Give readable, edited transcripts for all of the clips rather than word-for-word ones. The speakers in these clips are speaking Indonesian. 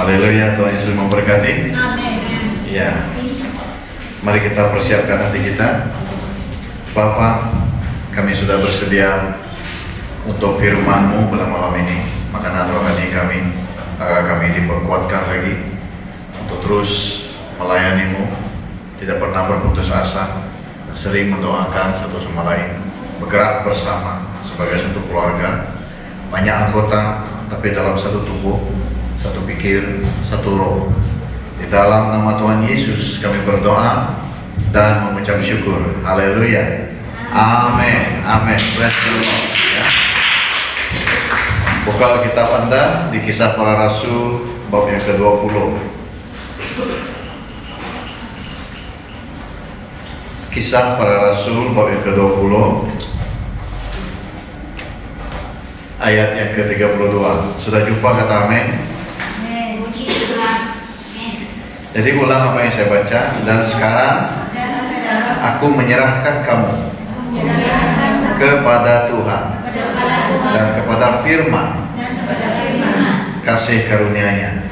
Haleluya, Tuhan Yesus memberkati. Amin. Ya, mari kita persiapkan hati kita. Bapa, kami sudah bersedia untuk firman-Mu pada malam ini. Maka rohani kami, agar kami diperkuatkan lagi untuk terus melayani-Mu, tidak pernah berputus asa, sering mendoakan satu sama lain, bergerak bersama sebagai satu keluarga, banyak anggota tapi dalam satu tubuh, satu pikir, satu roh. Di dalam nama Tuhan Yesus kami berdoa dan mengucap syukur. Haleluya. Amin. Amin. Bless the Lord. Ya. Buka kitab Anda di Kisah Para Rasul bab yang ke-20. Kisah Para Rasul bab yang ke-20 ayat yang ke-32. Sudah jumpa kata amin? Jadi ulang apa yang saya baca. Dan sekarang aku menyerahkan kamu kepada Tuhan dan kepada firman kasih karunia-Nya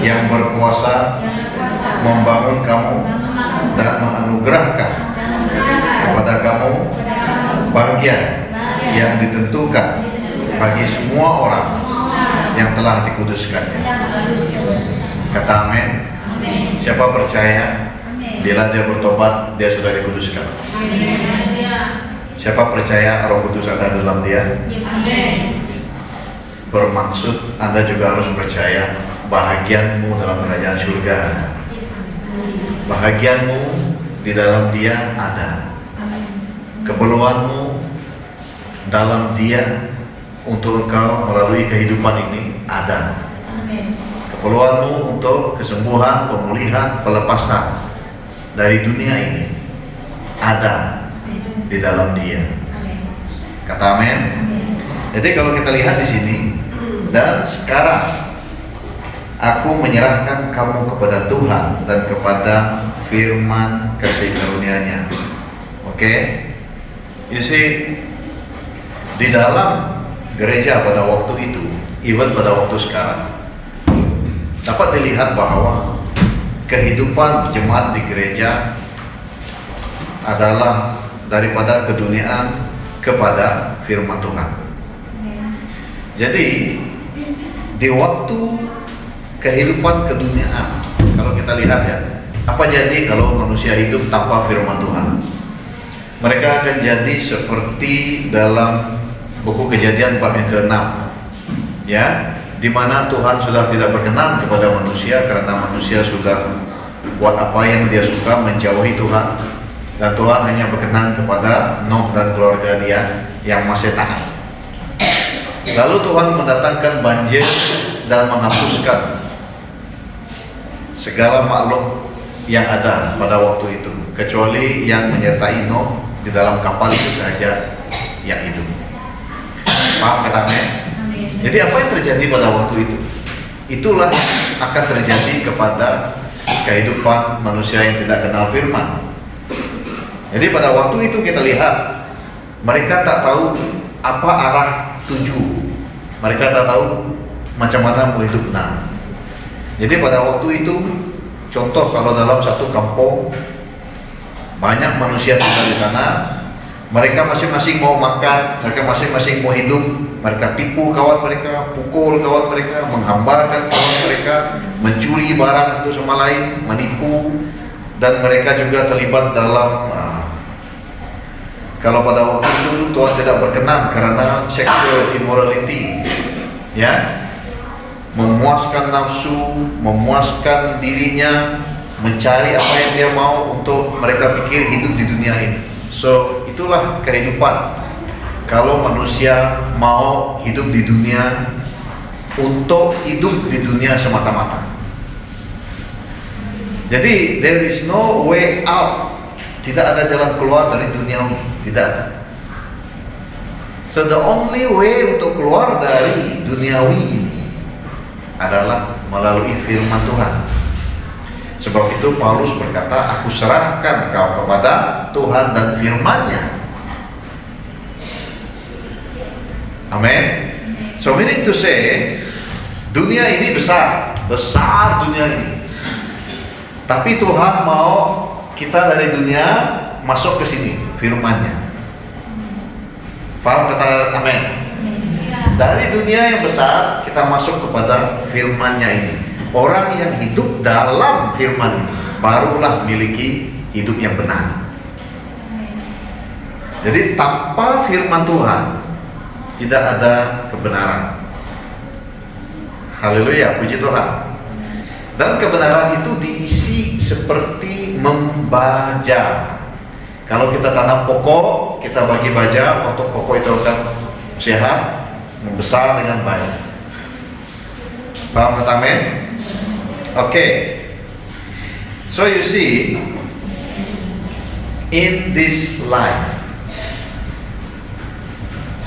yang berkuasa membangun kamu dan menganugerahkan kepada kamu bagian yang ditentukan bagi semua orang yang telah dikuduskannya. Kata amin. Siapa percaya bila dia bertobat dia sudah dikuduskan? Siapa percaya Roh Kudus ada dalam dia? Bermaksud Anda juga harus percaya bahagianmu dalam kerajaan surga ada. Bahagianmu di dalam dia ada. Keperluanmu dalam dia untuk engkau melalui kehidupan ini ada. Keperluanmu untuk kesembuhan, pemulihan, pelepasan dari dunia ini ada di dalam dia. Kata amin. Jadi kalau kita lihat di sini, dan sekarang aku menyerahkan kamu kepada Tuhan dan kepada firman kasih karunia-Nya. Oke? You see, di dalam gereja pada waktu itu, even pada waktu sekarang, dapat dilihat bahwa kehidupan jemaat di gereja adalah daripada keduniaan kepada firman Tuhan. Jadi di waktu kehidupan keduniaan, kalau kita lihat ya, apa jadi kalau manusia hidup tanpa firman Tuhan? Mereka akan jadi seperti dalam buku Kejadian bab yang ke-6, ya, di mana Tuhan sudah tidak berkenan kepada manusia karena manusia sudah buat apa yang dia suka, menjauhi Tuhan, dan Tuhan hanya berkenan kepada Nuh dan keluarga dia yang masih taat. Lalu Tuhan mendatangkan banjir dan menghapuskan segala makhluk yang ada pada waktu itu, kecuali yang menyertai Nuh di dalam kapal itu saja yang hidup. Paham katanya? Jadi apa yang terjadi pada waktu itu? Itulah akan terjadi kepada kehidupan manusia yang tidak kenal firman. Jadi pada waktu itu kita lihat mereka tak tahu apa arah tuju. Mereka tak tahu macam mana mau hidup benar. Jadi pada waktu itu, contoh kalau dalam satu kampung banyak manusia tinggal di sana, mereka masing-masing mau makan, mereka masing-masing mau hidup, mereka tipu kawan mereka, pukul kawan mereka, menghambarkan kawan mereka, mencuri barang satu sama lain, menipu, dan mereka juga terlibat dalam kalau pada waktu itu Tuhan tidak berkenan karena sexual immorality, ya, memuaskan nafsu, memuaskan dirinya, mencari apa yang dia mau untuk mereka pikir hidup di dunia ini. So itulah kehidupan kalau manusia mau hidup di dunia untuk hidup di dunia semata-mata. Jadi there is no way out. Tidak ada jalan keluar dari dunia ini, tidak ada. So the only way untuk keluar dari duniawi ini adalah melalui firman Tuhan. Sebab itu Paulus berkata, aku serahkan kau kepada Tuhan dan firman-Nya. Amin. So meaning to say, dunia ini besar, besar dunia ini. Tapi Tuhan mau kita dari dunia masuk ke sini, firman-Nya. Paham kata amin? Dari dunia yang besar kita masuk kepada firman-Nya ini. Orang yang hidup dalam firman ini barulah memiliki hidup yang benar. Jadi tanpa firman Tuhan tidak ada kebenaran. Haleluya, puji Tuhan. Dan kebenaran itu diisi seperti membaja. Kalau kita tanam pokok, kita bagi baja untuk pokok itu akan sehat, membesar dengan baik. Paham kata amin? Okay. So you see, in this life,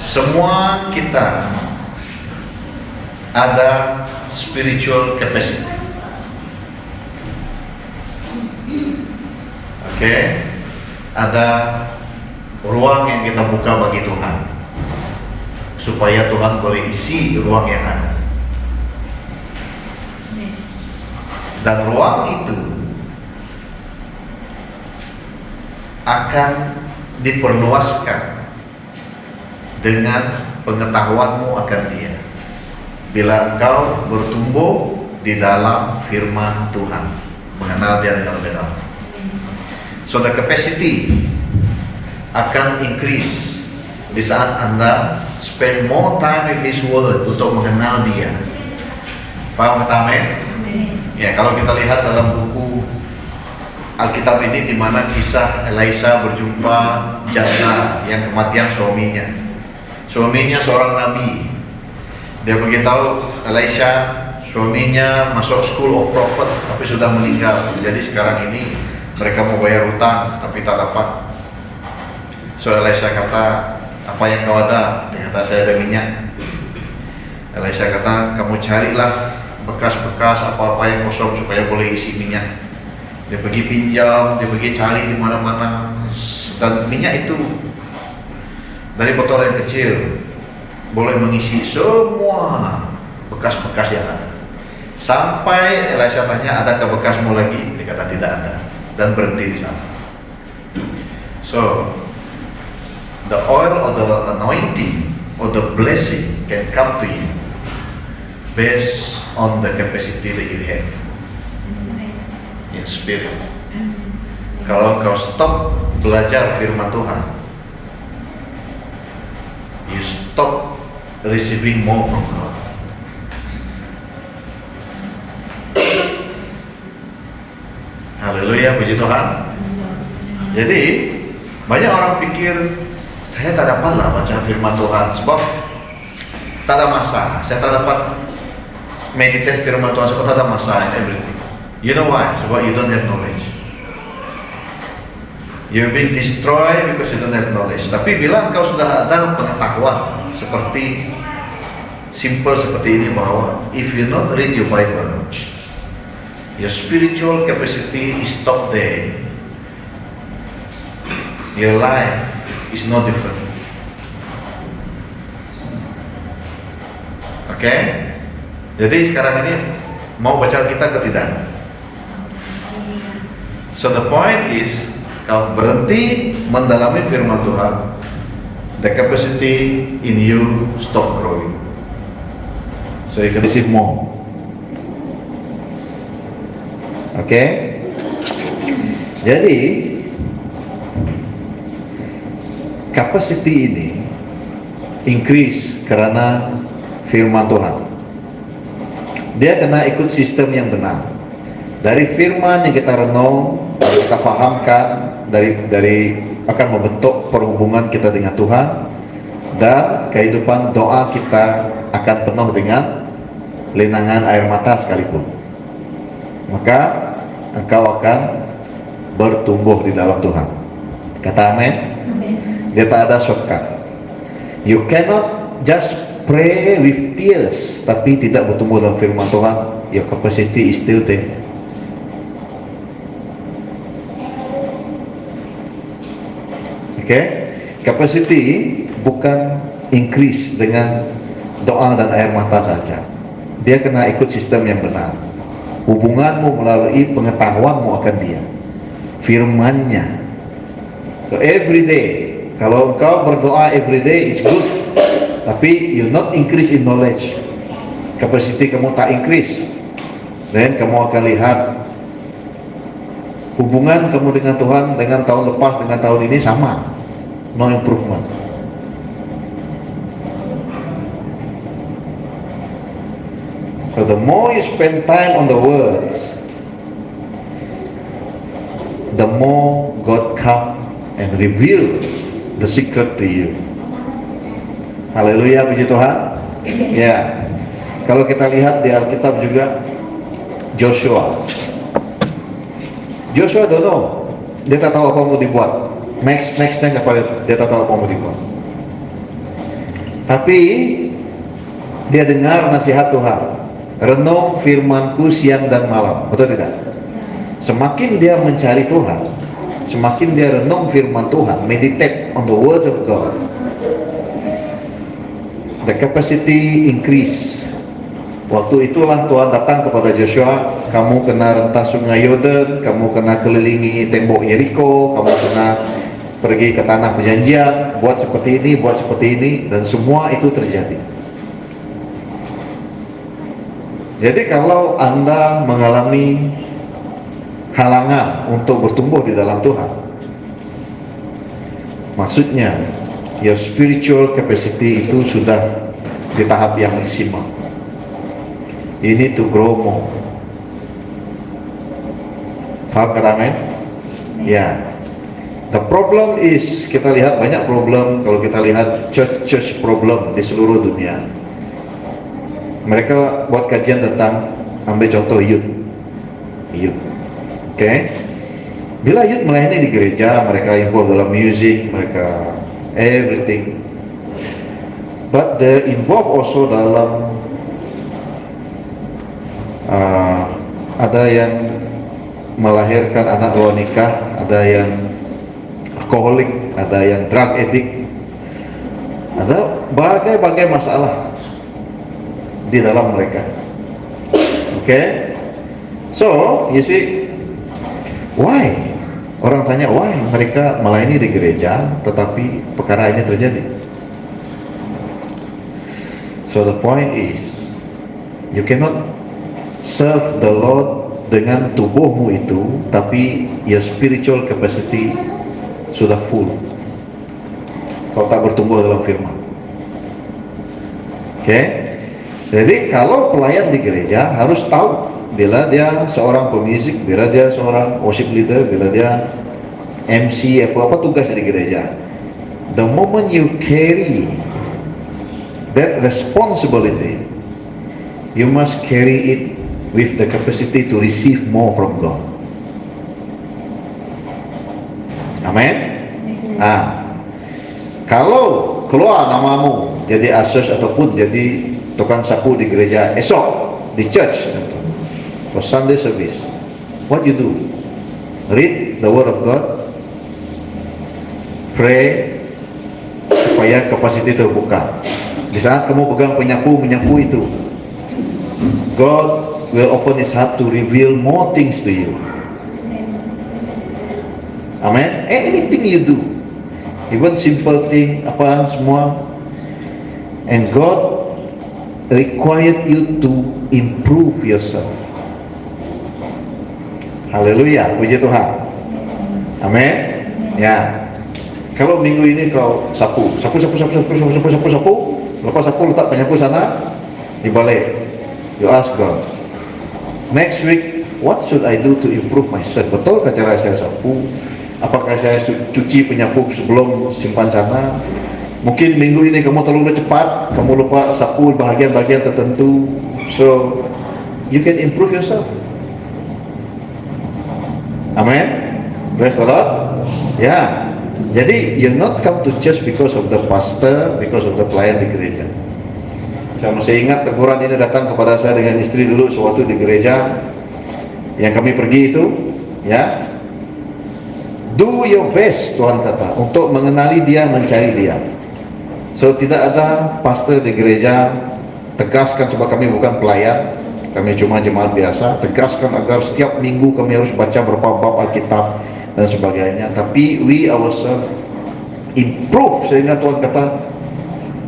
semua kita ada spiritual capacity. Okay, ada ruang yang kita buka bagi Tuhan supaya Tuhan boleh isi ruang yang ada. Dan ruang itu akan diperluaskan dengan pengetahuanmu akan Dia bila engkau bertumbuh di dalam firman Tuhan, mengenal Dia dengan lebih dalam. So the capacity akan increase di saat Anda spend more time with His Word untuk mengenal Dia. Paham kata amin? Ya, kalau kita lihat dalam buku Alkitab ini di mana kisah Elisa berjumpa janda yang kematian suaminya. Suaminya seorang nabi. Dia beritahu Elisa, suaminya masuk school of prophet tapi sudah meninggal. Jadi sekarang ini mereka mau bayar hutang tapi tak dapat. So Elisa kata, apa yang kau ada? Dia kata, saya ada minyak. Elisa kata, kamu carilah bekas-bekas apa-apa yang kosong supaya boleh isi minyak. Dia pergi pinjam, dia pergi cari di mana-mana, dan minyak itu dari botol yang kecil boleh mengisi semua bekas-bekas yang ada. Sampai Elisa tanya, adakah bekasmu lagi? Dia kata tidak ada, dan berhenti di sana. So the oil or the anointing or the blessing can come to you based on the capacity that you have in spirit. Kalau kau stop belajar firman Tuhan, you stop receiving more from God. Haleluya, puji Tuhan. Jadi banyak orang pikir saya tak dapat lah baca firman Tuhan sebab tak ada masa. Saya tak dapat meditate firman Tuhan sebab tak ada masa and everything. You know why? Sebab you don't have knowledge. You're being destroyed because you don't have knowledge. Tapi bila engkau sudah ada pengetahuan seperti simple seperti ini, bahwa if you not read your Bible, your spiritual capacity is stopped there. Your life is no different. Okay? Jadi sekarang ini mau baca Alkitab atau tidak? So the point is, kau berhenti mendalami firman Tuhan, the capacity in you stop growing. So you can receive more. Okay? Jadi capacity ini increase karena firman Tuhan. Dia kena ikut sistem yang benar. Dari firman yang kita renung, kita fahamkan, dari akan membentuk perhubungan kita dengan Tuhan, dan kehidupan doa kita akan penuh dengan linangan air mata sekalipun. Maka engkau akan bertumbuh di dalam Tuhan. Kata amin. Dia tak ada shortcut. You cannot just pray with tears tapi tidak bertumbuh dalam firman Tuhan. Your capacity is still there. Okay? Capacity bukan increase dengan doa dan air mata saja. Dia kena ikut sistem yang benar. hubunganmu melalui pengetahuanmu akan dia, firman-Nya. So every day, kalau engkau berdoa every day, it's good. Tapi you not increase in knowledge, capacity kamu tak increase, then kamu akan lihat hubungan kamu dengan Tuhan dengan tahun lepas dengan tahun ini sama, no improvement. So the more you spend time on the words, the more God come and reveal the secret to you. Haleluya, puji Tuhan. Ya, kalau kita lihat di Alkitab juga, Joshua don't know, dia tak tahu apa mau dibuat. Nextnya dia tak tahu apa mau dibuat. Tapi dia dengar nasihat Tuhan, renung firman-Ku siang dan malam, betul tidak? Semakin dia mencari Tuhan, semakin dia renung firman Tuhan, meditate on the words of God, the capacity increase. Waktu itulah Tuhan datang kepada Joshua, kamu kena rentas sungai Yordan, kamu kena kelilingi tembok Yeriko, kamu kena pergi ke tanah perjanjian, buat seperti ini, dan semua itu terjadi. Jadi kalau Anda mengalami halangan untuk bertumbuh di dalam Tuhan, maksudnya your spiritual capacity itu sudah di tahap yang maksimal. You need to grow more. Faham kata amin? Ya. The problem is, kita lihat banyak problem. Kalau kita lihat church problem di seluruh dunia, mereka buat kajian tentang, ambil contoh youth. Okay? Bila youth melayani di gereja, mereka involved dalam music, mereka everything. But they involved also dalam ada yang melahirkan anak luar nikah, ada yang alkoholik, ada yang drug addict, ada berbagai masalah di dalam mereka. Okay? So, you see, why? Orang tanya, why mereka melayani di gereja tetapi perkara ini terjadi? So the point is, you cannot serve the Lord dengan tubuhmu itu, tapi your spiritual capacity sudah full. Kau tak bertumbuh dalam firman. Okay? Jadi kalau pelayan di gereja harus tahu, bila dia seorang pemusik, bila dia seorang worship leader, bila dia MC, apa tugas di gereja, the moment you carry that responsibility, you must carry it with the capacity to receive more from God. Amin. Kalau keluar namamu jadi asus ataupun jadi tukang sapu di gereja esok di church for Sunday service, what you do? Read the word of God, pray supaya kapasiti terbuka. Di saat kamu pegang menyapu itu, God will open His heart to reveal more things to you. Amen. Anything you do, even simple thing, apa semua, and God required you to improve yourself. Haleluya, puji Tuhan. Amin. Ya. Kalau minggu ini kau sapu, lepas sapu letak penyapu sana, dibalik. You ask God, next week, what should I do to improve myself? Betulkah cara saya sapu? Apakah saya cuci penyapu sebelum simpan sana? Mungkin minggu ini kamu terlalu cepat, kamu lupa sapu bahagian-bahagian tertentu. So, you can improve yourself. Amen. Praise the Lord. Ya. Jadi, you not come to church because of the pastor, because of the pelayan di gereja. Saya masih ingat teguran ini datang kepada saya dengan istri dulu sewaktu di gereja yang kami pergi itu, ya. Do your best, Tuhan kata, untuk mengenali dia, mencari dia. So tidak ada pastor di gereja tegaskan sebab kami bukan pelayan, Kami cuma jemaat biasa, tegaskan agar setiap minggu kami harus baca berapa bab Alkitab dan sebagainya. Tapi we ourselves improve, sehingga Tuhan kata,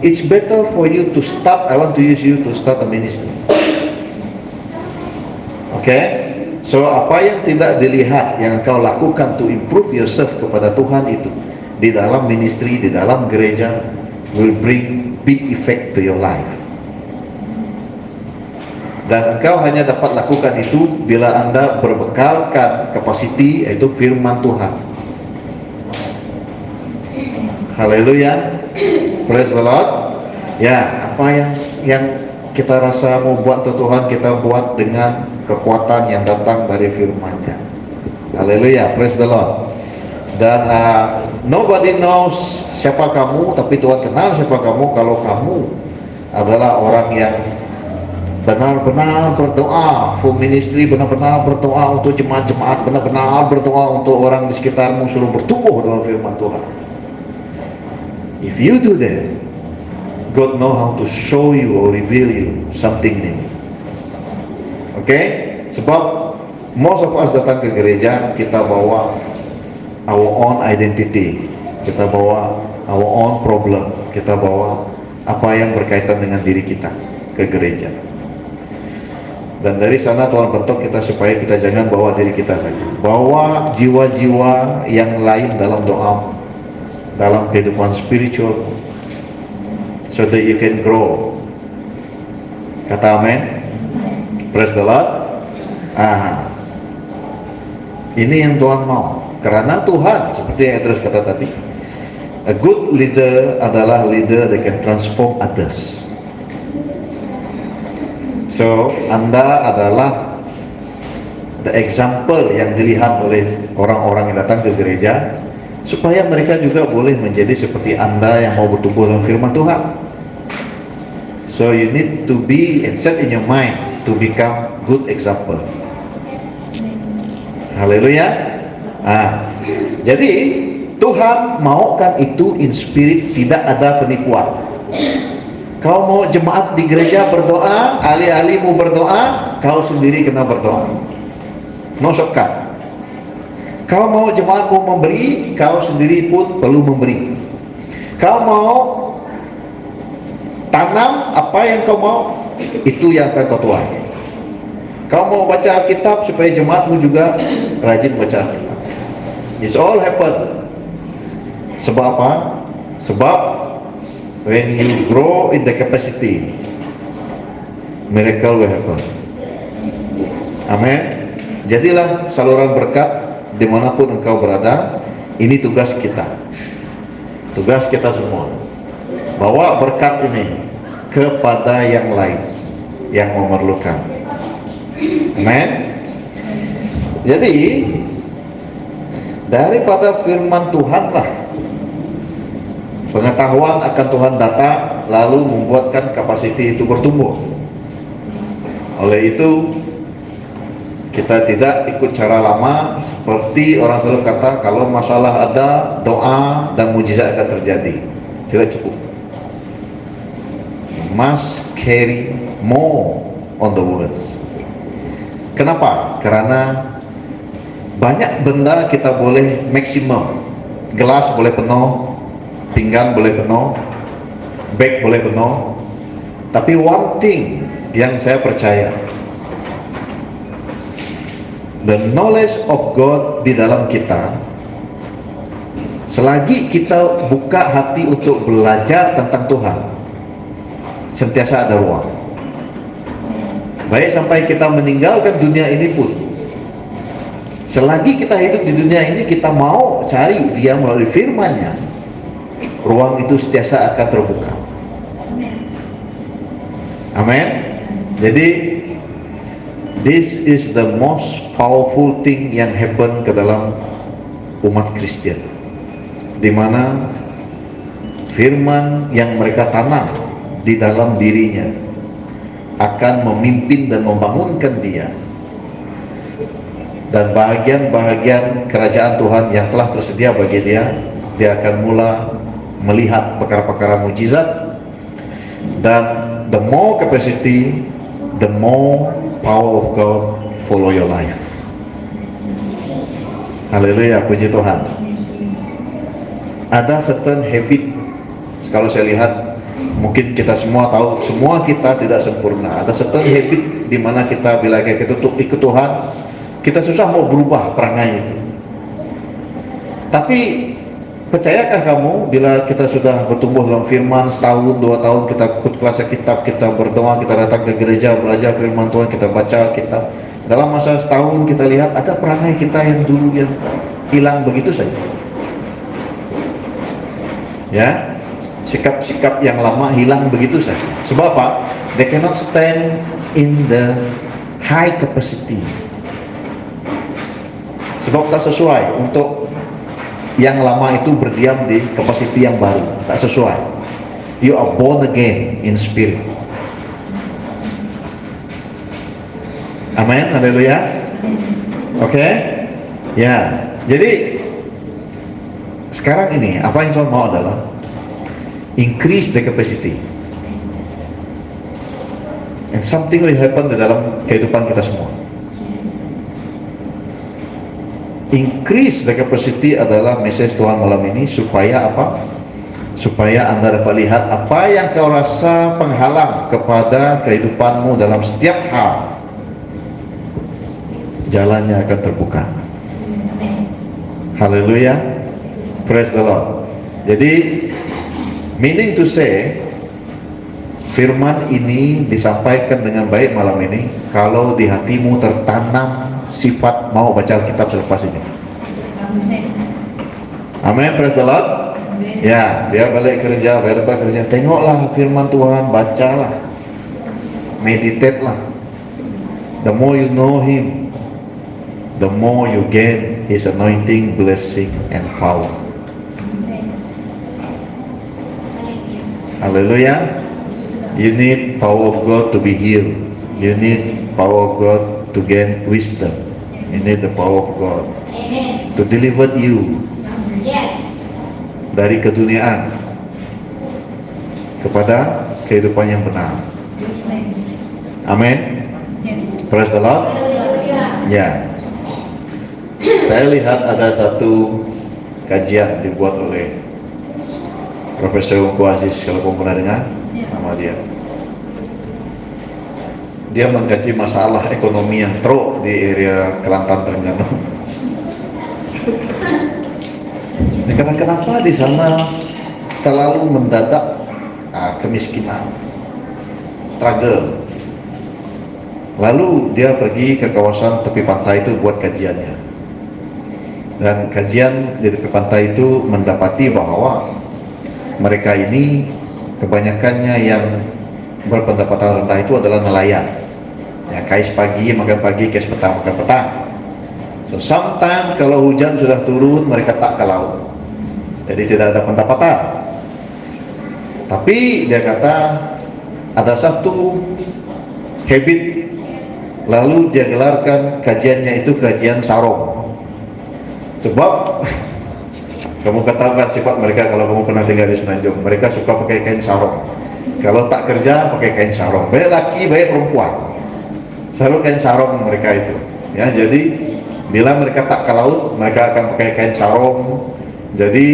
it's better for you to start, I want to use you to start a ministry. Okay? So apa yang tidak dilihat, yang kau lakukan to improve yourself kepada Tuhan itu, di dalam ministry, di dalam gereja, will bring big effect to your life. Dan engkau hanya dapat lakukan itu bila Anda berbekalkan capacity, yaitu firman Tuhan. Haleluya, praise the Lord. Ya, apa yang kita rasa mau buat untuk Tuhan, kita buat dengan kekuatan yang datang dari firman-Nya. Haleluya, praise the Lord. Dan nobody knows siapa kamu, tapi Tuhan kenal siapa kamu kalau kamu adalah orang yang benar-benar berdoa for ministry, benar-benar berdoa untuk jemaat-jemaat, benar-benar berdoa untuk orang di sekitarmu suruh bertumbuh dalam firman Tuhan. If you do that, God know how to show you or reveal you something new. Okay? Sebab most of us datang ke gereja, kita bawa our own identity, kita bawa our own problem, kita bawa apa yang berkaitan dengan diri kita ke gereja. Dan dari sana Tuhan bentuk kita supaya kita jangan bawa diri kita saja, bawa jiwa-jiwa yang lain dalam doa, dalam kehidupan spiritual, so that you can grow. Kata amin. Praise the Lord. Ini yang Tuhan mau. Karena Tuhan, seperti yang Edris kata tadi, a good leader adalah leader that can transform others. So, Anda adalah the example yang dilihat oleh orang-orang yang datang ke gereja, supaya mereka juga boleh menjadi seperti Anda yang mau bertumbuh dalam firman Tuhan. So you need to be and set in your mind to become good example. Haleluya. Jadi Tuhan maukan itu in spirit, tidak ada penipuan. Kau mau jemaat di gereja berdoa, alih-alih mau berdoa, kau sendiri kena berdoa. No shortcut. Kau mau jemaat mau memberi, kau sendiri pun perlu memberi. Kau mau tanam apa yang kau mau, itu yang akan kau tuai. Kau mau baca Alkitab supaya jemaatmu juga rajin baca Alkitab. It's all happen. Sebab apa? Sebab when you grow in the capacity, miracle will happen. Amin. Jadilah saluran berkat dimanapun engkau berada. Ini tugas kita, tugas kita semua, bawa berkat ini kepada yang lain yang memerlukan. Amin. Jadi daripada firman Tuhan lah pengetahuan akan Tuhan datang, lalu membuatkan kapasiti itu bertumbuh. Oleh itu kita tidak ikut cara lama, seperti orang selalu kata, kalau masalah ada, doa dan mujizat akan terjadi. Tidak cukup. Must carry more on the words. Kenapa? Karena banyak benda kita boleh maksimum. Gelas boleh penuh, pinggan boleh penuh, bag boleh penuh. Tapi one thing yang saya percaya, the knowledge of God di dalam kita, selagi kita buka hati untuk belajar tentang Tuhan, sentiasa ada ruang. Baik sampai kita meninggalkan dunia ini pun, selagi kita hidup di dunia ini, kita mau cari Dia melalui firman-Nya, ruang itu sentiasa akan terbuka. Amin. Jadi this is the most powerful thing yang happen ke dalam umat Kristen, di mana firman yang mereka tanam di dalam dirinya akan memimpin dan membangunkan dia, dan bahagian-bahagian kerajaan Tuhan yang telah tersedia bagi dia, dia akan mula melihat perkara-perkara mujizat, dan the more capacity the more power of God follow your life. Haleluya, puji Tuhan. Ada certain habit, kalau saya lihat, mungkin kita semua tahu, semua kita tidak sempurna. Ada certain habit di mana kita bila kita ikut Tuhan, kita susah mau berubah perangai itu. Tapi percayakah kamu bila kita sudah bertumbuh dalam firman setahun, 2 tahun, kita ikut kelas kitab, kita berdoa, kita datang ke gereja, belajar firman Tuhan, kita baca kitab, dalam masa setahun kita lihat ada perangai kita yang dulu yang hilang begitu saja. Ya, sikap-sikap yang lama hilang begitu saja. Sebab apa? They cannot stand in the high capacity. Sebab tak sesuai untuk yang lama itu berdiam di kapasiti yang baru. Tak sesuai. You are born again in spirit. Amin, haleluya. Oke? Ya, jadi sekarang ini apa yang Tuhan mau adalah increase the capacity, and something will happen di dalam kehidupan kita semua. Increase the capacity adalah message Tuhan malam ini supaya apa? Supaya Anda dapat lihat apa yang kau rasa penghalang kepada kehidupanmu dalam setiap hal, jalannya akan terbuka. Haleluya, praise the Lord. Jadi meaning to say, firman ini disampaikan dengan baik malam ini kalau di hatimu tertanam sifat mau baca Alkitab selepas ini. Amin, praise the Lord. Ya, dia balik kerja, balik kerja, tengoklah firman Tuhan, bacalah, meditate lah. The more you know Him, the more you gain His anointing, blessing, and power. Hallelujah. You need power of God to be healed. You need power of God to gain wisdom. You need the power of God to deliver you dari keduniaan kepada kehidupan yang benar. Amin. Praise the Lord. Ya. Saya lihat ada satu kajian dibuat oleh Profesor Ungku Aziz, kalau kamu pernah dengar nama dia. Dia mengkaji masalah ekonomi yang teruk di area Kelantan Terengganu. Karena kenapa di sana terlalu mendadak kemiskinan, struggle. Lalu dia pergi ke kawasan tepi pantai itu buat kajiannya. Dan kajian di tepi pantai itu mendapati bahwa mereka ini kebanyakannya yang berpendapatan rendah itu adalah nelayan. Ya, kais pagi makan pagi, kais petang makan petang. So sometimes kalau hujan sudah turun mereka tak ke laut. Jadi tidak ada pendapatan. Tapi dia kata ada satu habit, lalu dia gelarkan kajiannya itu kajian sarong. Sebab kamu ketahukan sifat mereka kalau kamu pernah tinggal di Semenanjung, mereka suka pakai kain sarong. Kalau tak kerja pakai kain sarong. Baik laki, baik perempuan, selalu kain sarong mereka itu. Ya, jadi bila mereka tak ke laut, mereka akan pakai kain sarong. Jadi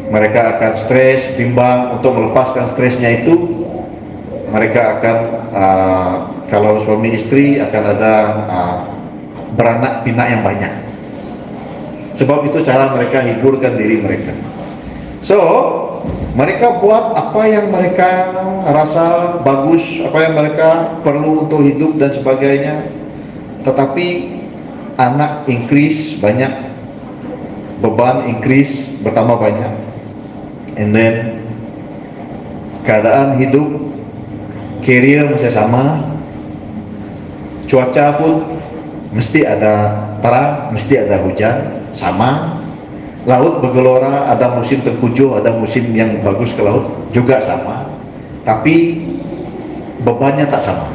mereka akan stres, bimbang. Untuk melepaskan stresnya itu, mereka akan kalau suami istri akan ada beranak pinak yang banyak. Sebab itu cara mereka hiburkan diri mereka. So, mereka buat apa yang mereka rasa bagus, apa yang mereka perlu untuk hidup dan sebagainya. Tetapi anak increase banyak, beban increase bertambah banyak, and then keadaan hidup, career masih sama, cuaca pun mesti ada terang, mesti ada hujan, sama. Laut bergelora, ada musim tengkujuh, ada musim yang bagus ke laut, juga sama. Tapi bebannya tak sama.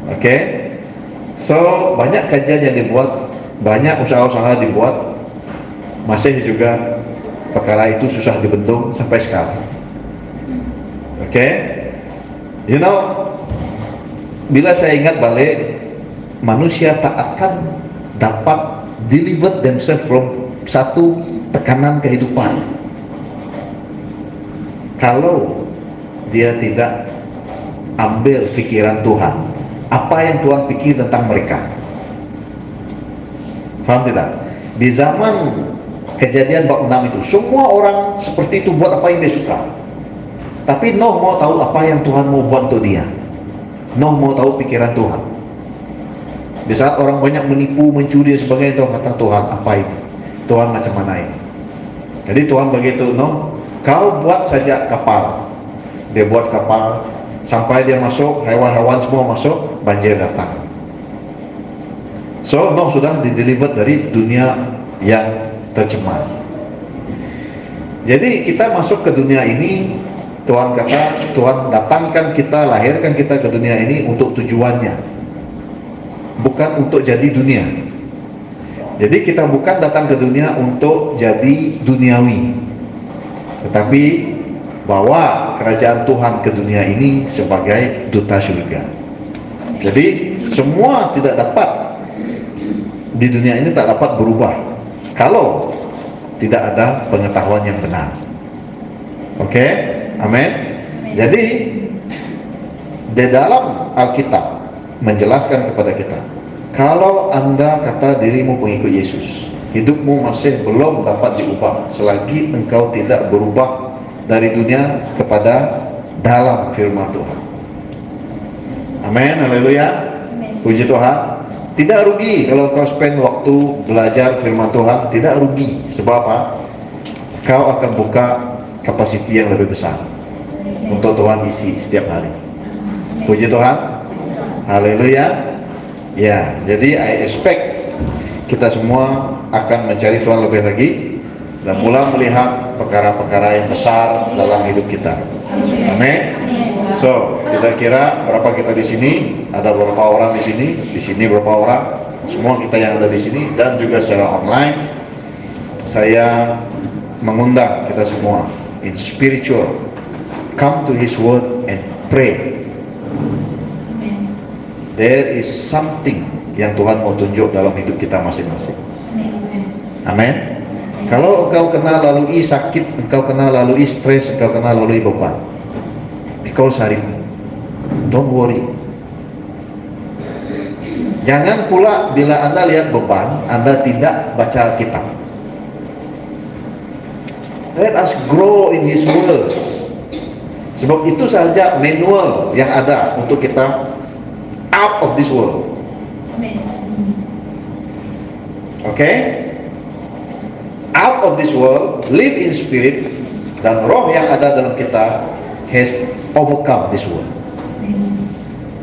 Oke? So, banyak kajian yang dibuat, banyak usaha-usaha dibuat, masih juga perkara itu susah dibendung sampai sekarang. Oke? You know, bila saya ingat balik, manusia tak akan dapat deliver themselves from satu tekanan kehidupan kalau dia tidak ambil pikiran Tuhan, apa yang Tuhan pikir tentang mereka. Faham tidak? Di zaman Kejadian bab 6 itu, semua orang seperti itu buat apa yang dia suka. Tapi Nuh mau tahu apa yang Tuhan mau buat untuk dia. Nuh mau tahu pikiran Tuhan. Di saat orang banyak menipu, mencuri dan sebagainya, Tuhan kata, Tuhan apa ini? Tuhan macam mana ini? Jadi Tuhan begitu, Nuh, kau buat saja kapal. Dia buat kapal, sampai dia masuk, hewan-hewan semua masuk, banjir datang. So Nuh sudah dideliver dari dunia yang tercemar. Jadi kita masuk ke dunia ini, Tuhan kata, Tuhan datangkan kita, lahirkan kita ke dunia ini untuk tujuannya, bukan untuk jadi dunia. Jadi kita bukan datang ke dunia untuk jadi duniawi, tetapi bawa kerajaan Tuhan ke dunia ini sebagai duta surga. Jadi semua tidak dapat di dunia ini, tak dapat berubah kalau tidak ada pengetahuan yang benar. Oke, amin. Jadi di dalam Alkitab menjelaskan kepada kita, kalau Anda kata dirimu pengikut Yesus, hidupmu masih belum dapat diubah selagi engkau tidak berubah dari dunia kepada dalam firman Tuhan. Amin, haleluya. Puji Tuhan. Tidak rugi kalau kau spend waktu belajar firman Tuhan, tidak rugi. Sebab apa? Kau akan buka kapasiti yang lebih besar untuk Tuhan isi setiap hari. Puji Tuhan. Haleluya. Ya, jadi I expect kita semua akan mencari Tuhan lebih lagi dan mulai melihat perkara-perkara yang besar dalam hidup kita. Amin. So, kira-kira berapa kita di sini? Ada berapa orang di sini berapa orang? Semua kita yang ada di sini dan juga secara online. Saya mengundang kita semua in spiritual, come to His Word and pray. There is something yang Tuhan mau tunjuk dalam hidup kita masing-masing. Amin. Kalau engkau kena lalui sakit, engkau kena lalui stres, engkau kena lalui beban, because harimu, don't worry. Jangan pula bila Anda lihat beban, Anda tidak baca Alkitab. Let us grow in His words. Sebab itu saja manual yang ada untuk kita out of this world. Okay? Out of this world, live in spirit, dan roh yang ada dalam kita has overcome this world,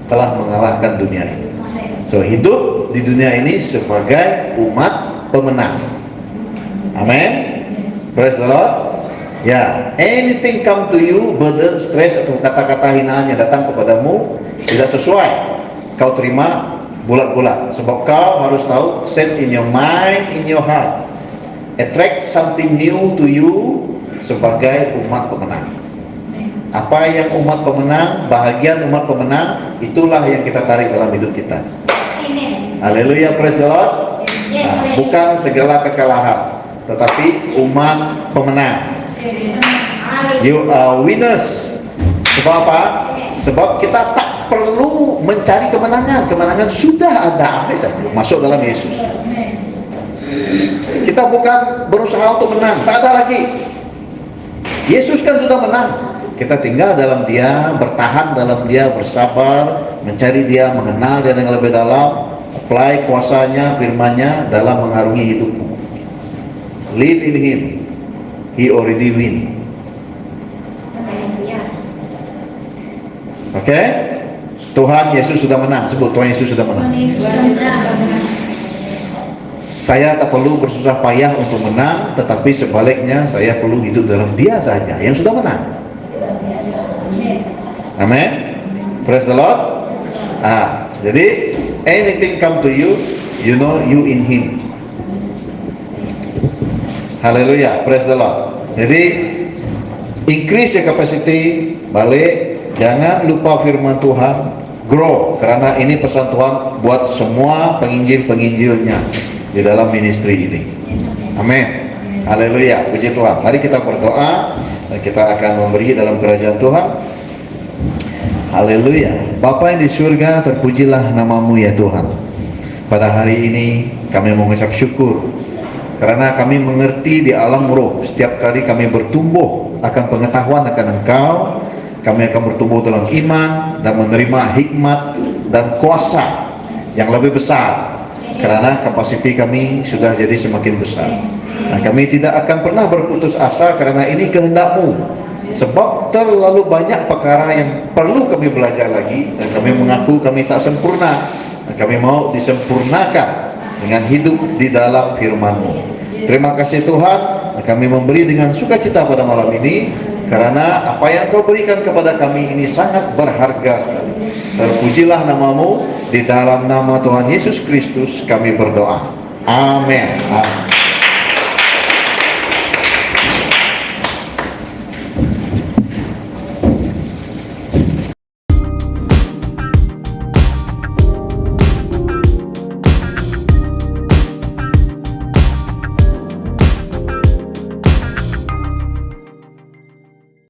telah mengalahkan dunia ini. So hidup di dunia ini sebagai umat pemenang. Amin. Praise the Lord. Ya, anything come to you, burden, stress atau kata-kata hinaan yang datang kepadamu tidak sesuai, kau terima bulat-bulat. Sebab kau harus tahu, set in your mind, in your heart, attract something new to you sebagai umat pemenang. Apa yang umat pemenang, bahagian umat pemenang, itulah yang kita tarik dalam hidup kita. Haleluya, praise the Lord. Nah, bukan segala kekalahan, tetapi umat pemenang. You are winners. Sebab apa? Sebab kita tak perlu mencari kemenangan. Kemenangan sudah ada, ambil saja, masuk dalam Yesus. Kita bukan berusaha untuk menang, tak ada lagi. Yesus kan sudah menang. Kita tinggal dalam Dia, bertahan dalam Dia, bersabar, mencari Dia, mengenal Dia dengan lebih dalam, apply kuasanya, firman-Nya dalam mengarungi hidupmu. Live in Him. He already win. Oke? Tuhan Yesus sudah menang. Sebut, Tuhan Yesus sudah menang. Saya tak perlu bersusah payah untuk menang, tetapi sebaliknya saya perlu hidup dalam Dia saja yang sudah menang. Amin. Praise the Lord. Jadi anything come to you, you know you in Him. Haleluya. Praise the Lord. Jadi increase your capacity, balik. Jangan lupa firman Tuhan. grow, karena ini pesan Tuhan buat semua penginjil-penginjilnya di dalam ministry ini. Amin. Haleluya, puji Tuhan. Mari kita berdoa dan kita akan memberi dalam kerajaan Tuhan. Haleluya. Bapa yang di surga, terpujilah namamu ya Tuhan. Pada hari ini kami mengucap syukur karena kami mengerti di alam roh, setiap kali kami bertumbuh akan pengetahuan akan Engkau, kami akan bertumbuh dalam iman dan menerima hikmat dan kuasa yang lebih besar, karena kapasiti kami sudah jadi semakin besar. Nah, kami tidak akan pernah berputus asa karena ini kehendak-Mu, sebab terlalu banyak perkara yang perlu kami belajar lagi, dan kami mengaku kami tak sempurna, dan kami mau disempurnakan dengan hidup di dalam firman-Mu. Terima kasih Tuhan, kami memberi dengan sukacita pada malam ini, karena apa yang Kau berikan kepada kami ini sangat berharga sekali. Terpujilah namamu, di dalam nama Tuhan Yesus Kristus kami berdoa. Amin. Amin.